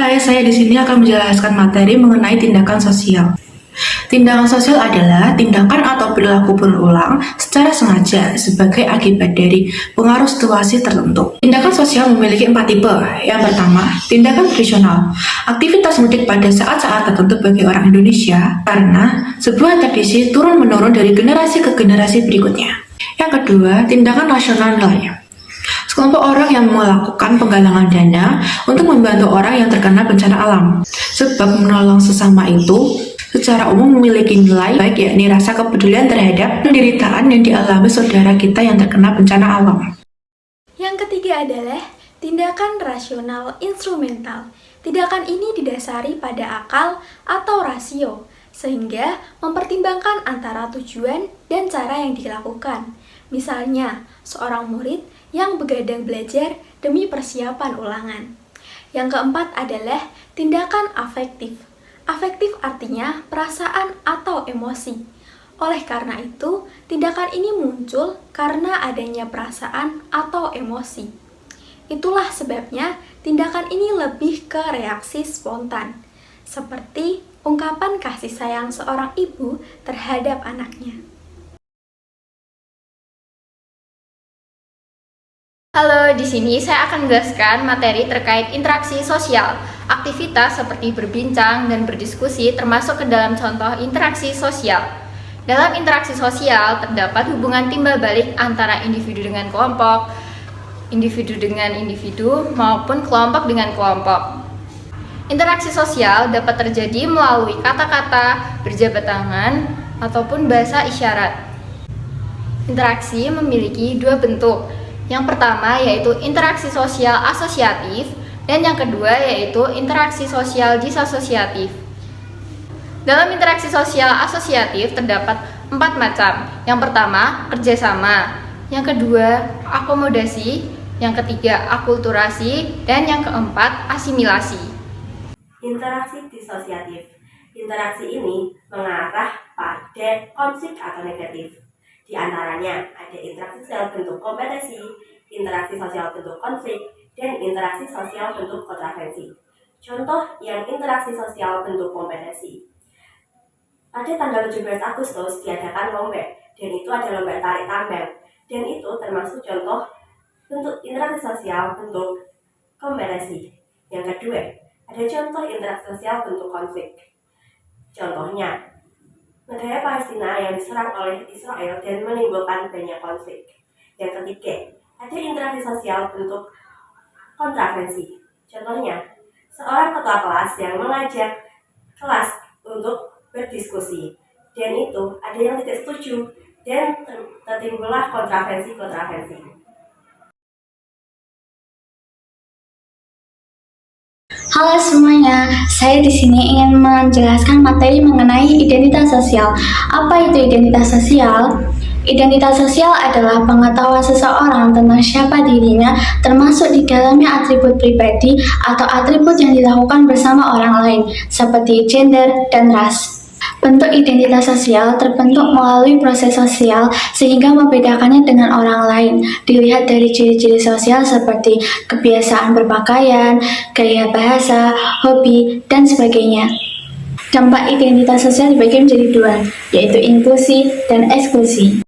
Hai, saya di sini akan menjelaskan materi mengenai tindakan sosial. Tindakan sosial adalah tindakan atau perilaku berulang secara sengaja sebagai akibat dari pengaruh situasi tertentu. Tindakan sosial memiliki 4 tipe. Yang pertama, tindakan tradisional. Aktivitas mudik pada saat-saat tertentu bagi orang Indonesia karena sebuah tradisi turun-menurun dari generasi ke generasi berikutnya. Yang kedua, tindakan rasional nilai. Sekelompok orang yang melakukan penggalangan dana untuk membantu orang yang terkena bencana alam. Sebab menolong sesama itu secara umum memiliki nilai baik, yakni rasa kepedulian terhadap penderitaan yang dialami saudara kita yang terkena bencana alam. Yang ketiga adalah tindakan rasional instrumental. Tindakan ini didasari pada akal atau rasio, sehingga mempertimbangkan antara tujuan dan cara yang dilakukan. Misalnya, seorang murid yang begadang belajar demi persiapan ulangan. Yang keempat adalah tindakan afektif. Afektif artinya perasaan atau emosi. Oleh karena itu, tindakan ini muncul karena adanya perasaan atau emosi. Itulah sebabnya tindakan ini lebih ke reaksi spontan, seperti ungkapan kasih sayang seorang ibu terhadap anaknya. Halo, di sini saya akan menjelaskan materi terkait interaksi sosial. Aktivitas seperti berbincang dan berdiskusi termasuk ke dalam contoh interaksi sosial. Dalam interaksi sosial terdapat hubungan timbal balik antara individu dengan kelompok, individu dengan individu, maupun kelompok dengan kelompok. Interaksi sosial dapat terjadi melalui kata-kata, berjabat tangan, ataupun bahasa isyarat. Interaksi memiliki dua bentuk. Yang pertama yaitu interaksi sosial asosiatif dan yang kedua yaitu interaksi sosial disasosiatif. Dalam interaksi sosial asosiatif terdapat 4 macam. Yang pertama, kerjasama. Yang kedua, akomodasi. Yang ketiga, akulturasi. Dan yang keempat, asimilasi. Interaksi disosiatif. Interaksi ini mengarah pada konflik atau negatif. Di antaranya ada interaksi sosial bentuk kompetensi, interaksi sosial bentuk konflik, dan interaksi sosial bentuk kontravensi. Contoh yang interaksi sosial bentuk kompetensi. Pada tanggal 17 Agustus diadakan lomba, dan itu ada lomba tarik tambang, dan itu termasuk contoh bentuk interaksi sosial bentuk kompetensi. Yang kedua, ada contoh interaksi sosial bentuk konflik. Contohnya, negara Palestina yang diserang oleh Israel dan menimbulkan banyak konflik. Yang ketiga, ada interaksi sosial bentuk kontravensi. Contohnya, seorang ketua kelas yang mengajak kelas untuk berdiskusi, dan itu ada yang tidak setuju, dan tertimbullah kontravensi. Halo semuanya, saya di sini ingin menjelaskan materi mengenai identitas sosial. Apa itu identitas sosial? Identitas sosial adalah pengetahuan seseorang tentang siapa dirinya, termasuk di dalamnya atribut pribadi atau atribut yang dilakukan bersama orang lain, seperti gender dan ras. Bentuk identitas sosial terbentuk melalui proses sosial sehingga membedakannya dengan orang lain. Dilihat dari ciri-ciri sosial seperti kebiasaan berpakaian, gaya bahasa, hobi, dan sebagainya. Dampak identitas sosial dibagi menjadi 2, yaitu inklusi dan eksklusi.